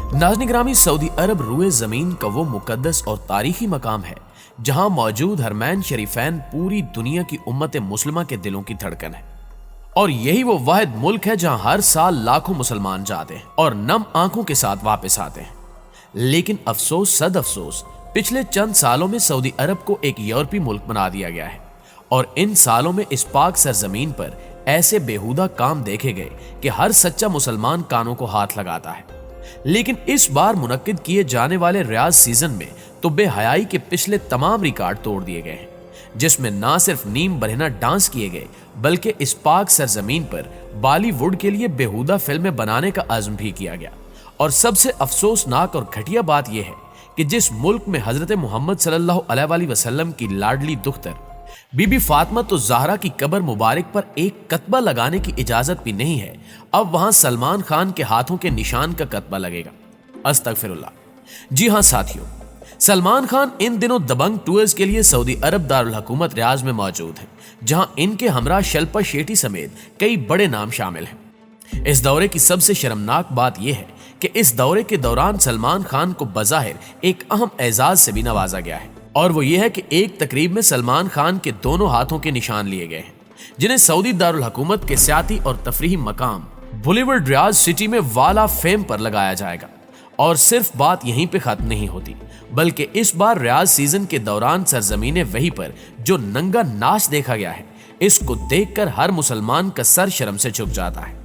नाज़रीन ग्रामी, सऊदी अरब रुए जमीन का वो मुकद्दस और तारीखी मकाम है जहां मौजूद हरमैन शरीफैन पूरी दुनिया की उम्मत मुस्लिमा के दिलों की धड़कन है। और यही वो वाहिद मुल्क है जहां हर साल लाखों मुसलमान जाते हैं और नम आंखों के साथ वापस आते हैं। लेकिन अफसोस सद अफसोस, पिछले चंद सालों में सऊदी अरब को एक यूरोपीय मुल्क बना दिया गया है और इन सालों में इस पाक सरजमीन पर ऐसे बेहुदा काम देखे गए कि हर सच्चा मुसलमान कानों को हाथ लगाता है। लेकिन इस बार मुनक्किद किए जाने वाले रियाज सीजन में तो बेहयाई के पिछले तमाम रिकॉर्ड तोड़ दिए गए हैं, जिसमें ना सिर्फ नीम बरहना डांस किए गए बल्कि इस पाक सरजमीन पर बॉलीवुड के लिए बेहुदा फिल्में बनाने का अज़्म भी किया गया। और सबसे अफसोसनाक और घटिया बात यह है कि जिस मुल्क में हजरत मोहम्मद सल्लल्लाहु अलैहि वसल्लम की लाडली दुख्तर बीबी फातिमा तो ज़हरा की कब्र मुबारक पर एक कतबा लगाने की इजाजत भी नहीं है, अब वहां सलमान खान के हाथों के निशान का कतबा लगेगा। अस्तगफिरुल्लाह। जी हां साथियों, सलमान खान इन दिनों दबंग टूर्स के लिए सऊदी अरब दारुल हुकूमत रियाज में मौजूद हैं, जहां इनके हमरा शिल्पा शेट्टी समेत कई बड़े नाम शामिल हैं। इस दौरे की सबसे शर्मनाक बात यह है कि इस दौरे के दौरान सलमान खान को बज़ाहिर एक अहम एजाज से भी नवाजा गया है, और वो ये है कि एक तकरीब में सलमान खान के दोनों हाथों के निशान लिए गए हैं, जिन्हें सऊदी दारुल हुकूमत के सियाती और तफरीही मकाम बुलेवर्ड रियाज सिटी में वाला फेम पर लगाया जाएगा। और सिर्फ बात यहीं पे खत्म नहीं होती, बल्कि इस बार रियाज सीजन के दौरान सरजमीने वही पर जो नंगा नाच देखा गया है, इसको देखकर हर मुसलमान का सर शर्म से झुक जाता है।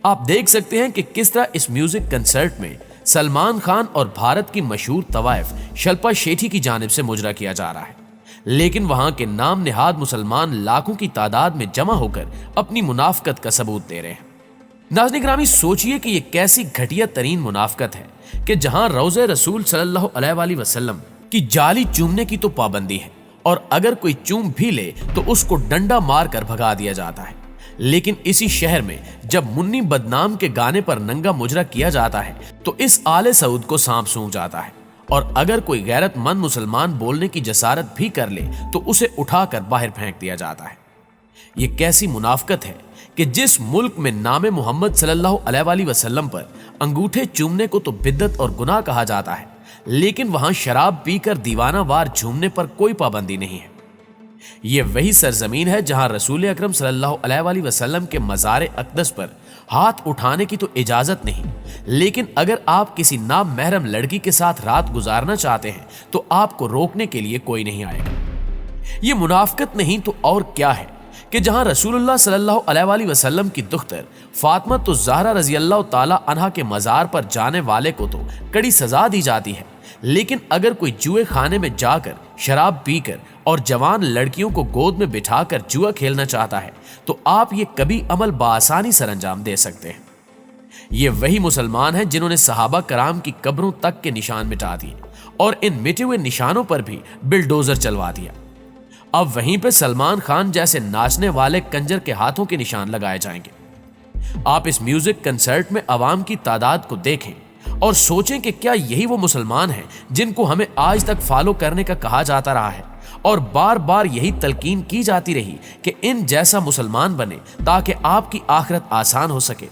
आप देख सकते हैं कि किस तरह इस म्यूजिक कंसर्ट में सलमान खान और भारत की मशहूर तवाइफ शिल्पा शेट्टी की जानिब से मुजरा किया जा रहा है, लेकिन वहां के नाम निहाद मुसलमान लाखों की तादाद में जमा होकर अपनी मुनाफकत का सबूत दे रहे हैं। नाज़रीन ग्रामी, सोचिए कि यह कैसी घटिया तरीन मुनाफकत है कि जहां रोज़े रसूल सल्लल्लाहु अलैहि वसल्लम की जाली चूमने की तो पाबंदी है, और अगर कोई चूम भी ले तो उसको डंडा मार कर भगा दिया जाता है। लेकिन इसी शहर में जब मुन्नी बदनाम के गाने पर नंगा मुजरा किया जाता है तो इस आले सऊद को सांप सूंघ जाता है, और अगर कोई गैरतमंद मुसलमान बोलने की जसारत भी कर ले तो उसे उठाकर बाहर फेंक दिया जाता है। ये कैसी मुनाफकत है कि जिस मुल्क में नामे मोहम्मद सल्लल्लाहु अलैहि वसल्लम पर अंगूठे चूमने को तो बिद्दत और गुनाह कहा जाता है, लेकिन वहां शराब पीकर दीवाना वार झूमने पर कोई पाबंदी नहीं है। ये वही सरजमीन है जहां रसूल अकरम सल्लल्लाहु अलैहि वसल्लम के मज़ार अक़दस पर हाथ उठाने की तो इजाजत नहीं, लेकिन अगर आप किसी नामहरम लड़की के साथ रात गुजारना चाहते हैं तो आपको रोकने के लिए कोई नहीं आएगा। ये मुनाफकत नहीं तो और क्या है कि जहां रसूलुल्लाह सल्लल्लाहु अलैहि वसल्लम की दुख्तर फातिमा तो ज़हरा रज़ी अल्लाह ताला अन्हा के मज़ार पर जाने वाले को तो कड़ी सजा दी जाती है, लेकिन अगर कोई जुए खाने में जाकर शराब पीकर और जवान लड़कियों को गोद में बिठाकर जुआ खेलना चाहता है तो आप ये कभी अमल बासानी सर अंजाम दे सकते हैं। ये वही मुसलमान हैं जिन्होंने सहाबा कराम की कब्रों तक के निशान मिटा दिए और इन मिटे हुए निशानों पर भी बिल्डोजर चलवा दिया। अब वहीं पे सलमान खान जैसे नाचने वाले कंजर के हाथों के निशान लगाए जाएंगे। आप इस म्यूजिक कंसर्ट में अवाम की तादाद को देखें और सोचें कि क्या यही वो मुसलमान हैं जिनको हमें आज तक फॉलो करने का कहा जाता रहा है, और बार बार यही तलकीन की जाती रही कि इन जैसा मुसलमान बने ताकि आपकी आखिरत आसान हो सके।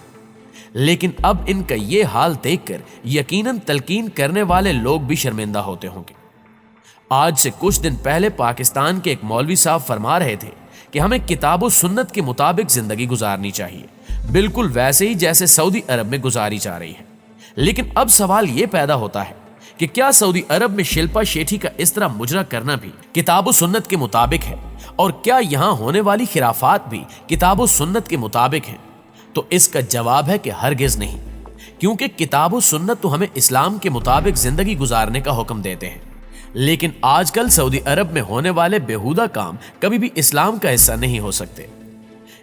लेकिन अब इनका ये हाल देखकर यकीनन तलकीन करने वाले लोग भी शर्मिंदा होते होंगे। आज से कुछ दिन पहले पाकिस्तान के एक मौलवी साहब फरमा रहे थे कि हमें किताब और सुन्नत के मुताबिक जिंदगी गुजारनी चाहिए, बिल्कुल वैसे ही जैसे सऊदी अरब में गुजारी जा रही है। लेकिन अब सवाल ये पैदा होता है कि क्या सऊदी अरब में शिल्पा शेट्टी का इस तरह मुजरा करना भी किताब सुन्नत के मुताबिक है, और क्या यहां होने वाली खिराफात भी किताब सुन्नत के मुताबिक हैं? तो इसका जवाब है कि हरगिज नहीं, क्योंकि किताब सुन्नत तो हमें इस्लाम के मुताबिक जिंदगी गुजारने का हुक्म देते हैं, लेकिन आजकल सऊदी अरब में होने वाले बेहुदा काम कभी भी इस्लाम का हिस्सा नहीं हो सकते।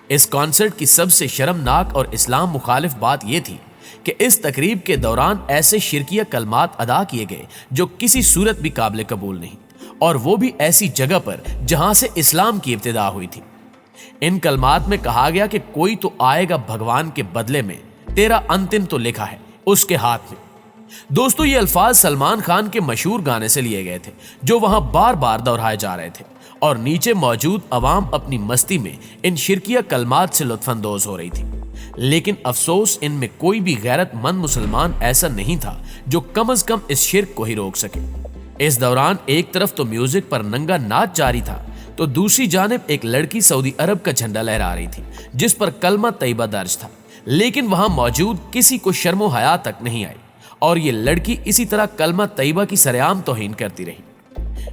इस कॉन्सर्ट की सबसे शर्मनाक और इस्लाम मुखालिफ बात यह थी कि इस तकरीब के दौरान ऐसे शिरकिया कलमात अदा किए गए जो किसी सूरत भी काबिल कबूल नहीं, और वो भी ऐसी जगह पर जहां से इस्लाम की इब्तिदा हुई थी। इन कलमात में कहा गया कि कोई तो आएगा भगवान के बदले में, तेरा अंतिम तो लिखा है उसके हाथ में। दोस्तों, ये अल्फाज सलमान खान के मशहूर गाने से लिए गए थे जो वहां बार बार दोहराए जा रहे थे, और नीचे मौजूद अवाम अपनी मस्ती में इन शिरकिया कलमात से लुत्फानंदोज हो रही थी। لیکن افسوس ان میں کوئی بھی غیرت مند مسلمان ایسا نہیں تھا جو کم از کم اس شرک کو ہی روک سکے۔ اس دوران ایک طرف تو میوزک پر ننگا ناچ جاری تھا تو دوسری جانب ایک لڑکی سعودی عرب کا جھنڈا لہرا رہی تھی جس پر کلمہ طیبہ درج تھا، لیکن وہاں موجود کسی کو شرم و حیا تک نہیں آئی اور یہ لڑکی اسی طرح کلمہ طیبہ کی سرعام توہین کرتی رہی۔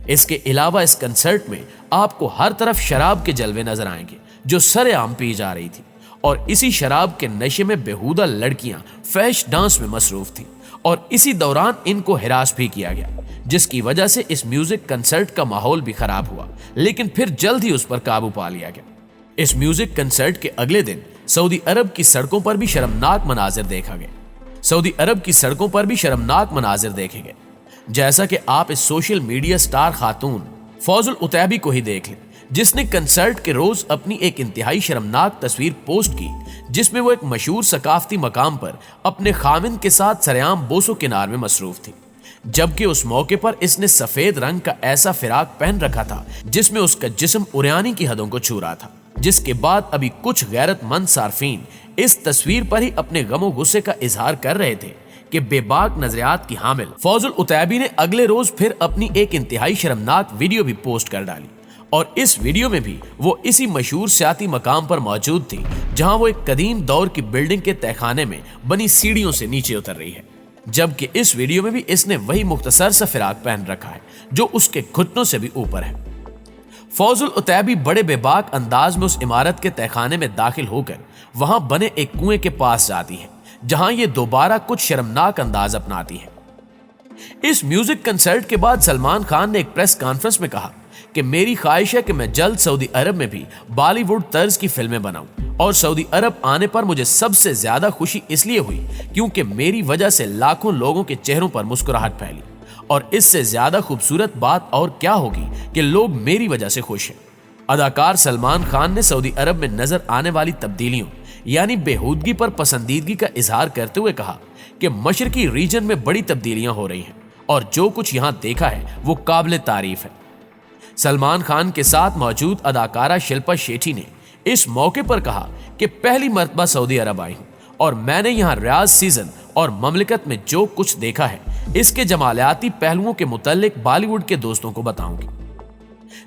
اس کے علاوہ اس کنسرٹ میں آپ کو ہر طرف شراب کے جلوے نظر آئیں گے جو سرعام پی جا رہی تھی، اور اسی شراب کے نشے میں بیہودہ لڑکیاں فیش ڈانس میں مصروف تھیں، اور اسی دوران ان کو ہراس بھی کیا گیا، جس کی وجہ سے اس میوزک کنسرٹ کا ماحول بھی خراب ہوا، لیکن پھر جلد ہی اس پر قابو پا لیا گیا۔ اس میوزک کنسرٹ کے اگلے دن سعودی عرب کی سڑکوں پر بھی شرمناک مناظر دیکھا گیا۔ سعودی عرب کی سڑکوں پر بھی شرمناک مناظر دیکھے گئے، جیسا کہ آپ اس سوشل میڈیا سٹار خاتون فوز العتیبی کو ہی دیکھ لیں، جس نے کنسرٹ کے روز اپنی ایک انتہائی شرمناک تصویر پوسٹ کی جس میں وہ ایک مشہور ثقافتی مقام پر اپنے خاوند کے ساتھ سرعام بوس و کنار میں مصروف تھی، جبکہ اس موقع پر اس نے سفید رنگ کا ایسا فراق پہن رکھا تھا جس میں اس کا جسم عریانی کی حدوں کو چھو رہا تھا، جس کے بعد ابھی کچھ غیرت مند صارفین اس تصویر پر ہی اپنے غم و غصے کا اظہار کر رہے تھے کہ بے باک نظریات کی حامل فوز العتیبی نے اگلے روز پھر اپنی ایک انتہائی شرمناک ویڈیو بھی پوسٹ کر ڈالی، اور اس ویڈیو میں بھی وہ اسی مشہور سیاحتی مقام پر موجود تھی جہاں وہ ایک قدیم دور کی بلڈنگ کے تہخانے میں بنی سیڑھیوں سے نیچے اتر رہی ہے، جبکہ اس ویڈیو میں بھی اس نے وہی مختصر سا فراق پہن رکھا ہے جو اس کے گھٹنوں سے بھی اوپر ہے۔ فوز العتیبی بڑے بے باک انداز میں اس عمارت کے تہخانے میں داخل ہو کر وہاں بنے ایک کنویں کے پاس جاتی ہے جہاں یہ دوبارہ کچھ شرمناک انداز اپناتی ہے۔ اس میوزک کنسرٹ کے بعد سلمان خان نے ایک پریس کانفرنس میں کہا کہ میری خواہش ہے کہ میں جلد سعودی عرب میں بھی بالی ووڈ طرز کی فلمیں بناؤں، اور سعودی عرب آنے پر مجھے سب سے زیادہ خوشی اس لیے ہوئی کیونکہ میری وجہ سے لاکھوں لوگوں کے چہروں پر مسکراہٹ پھیلی، اور اس سے زیادہ خوبصورت بات اور کیا ہوگی کہ لوگ میری وجہ سے خوش ہیں۔ اداکار سلمان خان نے سعودی عرب میں نظر آنے والی تبدیلیوں یعنی بےہودگی پر پسندیدگی کا اظہار کرتے ہوئے کہا کہ مشرقی ریجن میں بڑی تبدیلیاں ہو رہی ہیں اور جو کچھ یہاں دیکھا ہے وہ قابل تعریف ہے۔ سلمان خان کے ساتھ موجود اداکارہ شلپا شیٹھی نے اس موقع پر کہا کہ پہلی مرتبہ سعودی عرب آئی ہوں اور میں نے یہاں ریاض سیزن اور مملکت میں جو کچھ دیکھا ہے اس کے جمالیاتی پہلوؤں کے متعلق بالی ووڈ کے دوستوں کو بتاؤں گی۔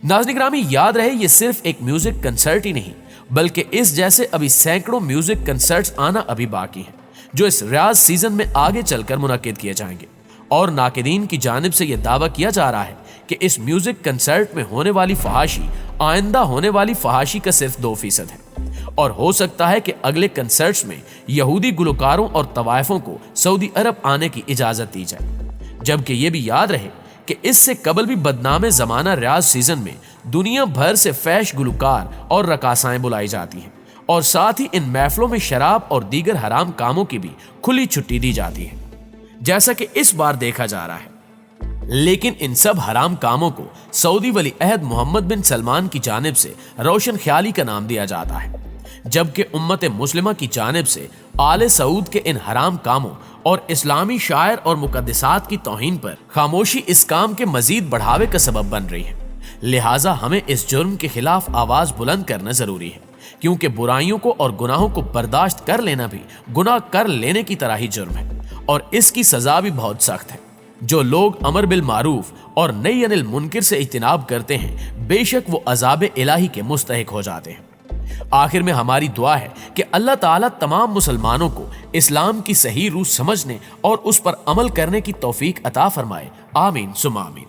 ناظرین گرامی، یاد رہے یہ صرف ایک میوزک کنسرٹ ہی نہیں بلکہ اس جیسے ابھی سینکڑوں میوزک کنسرٹس آنا ابھی باقی ہیں جو اس ریاض سیزن میں آگے چل کر منعقد کیے جائیں گے، اور ناقدین کی جانب سے یہ دعویٰ کیا جا رہا ہے کہ اس میوزک کنسرٹ میں ہونے والی فحاشی آئندہ ہونے والی فحاشی کا صرف 2% ہے، اور ہو سکتا ہے کہ اگلے کنسرٹس میں یہودی گلوکاروں اور طوائفوں کو سعودی عرب آنے کی اجازت دی جائے، جبکہ یہ بھی یاد رہے کہ اس سے قبل بھی بدنام زمانہ ریاض سیزن میں دنیا بھر سے فیش گلوکار اور رقاصائیں بلائی جاتی ہیں، اور ساتھ ہی ان محفلوں میں شراب اور دیگر حرام کاموں کی بھی کھلی چھٹی دی جاتی ہے جیسا کہ اس بار دیکھا جا رہا ہے۔ لیکن ان سب حرام کاموں کو سعودی ولی عہد محمد بن سلمان کی جانب سے روشن خیالی کا نام دیا جاتا ہے، جبکہ امت مسلمہ کی جانب سے آل سعود کے ان حرام کاموں اور اسلامی شاعر اور مقدسات کی توہین پر خاموشی اس کام کے مزید بڑھاوے کا سبب بن رہی ہے۔ لہٰذا ہمیں اس جرم کے خلاف آواز بلند کرنا ضروری ہے، کیونکہ برائیوں کو اور گناہوں کو برداشت کر لینا بھی گناہ کر لینے کی طرح ہی جرم ہے، اور اس کی سزا بھی بہت سخت ہے۔ جو لوگ امر بالمعروف اور نہی عن المنکر سے اجتناب کرتے ہیں بے شک وہ عذاب الہی کے مستحق ہو جاتے ہیں۔ آخر میں ہماری دعا ہے کہ اللہ تعالیٰ تمام مسلمانوں کو اسلام کی صحیح روح سمجھنے اور اس پر عمل کرنے کی توفیق عطا فرمائے، آمین ثم آمین۔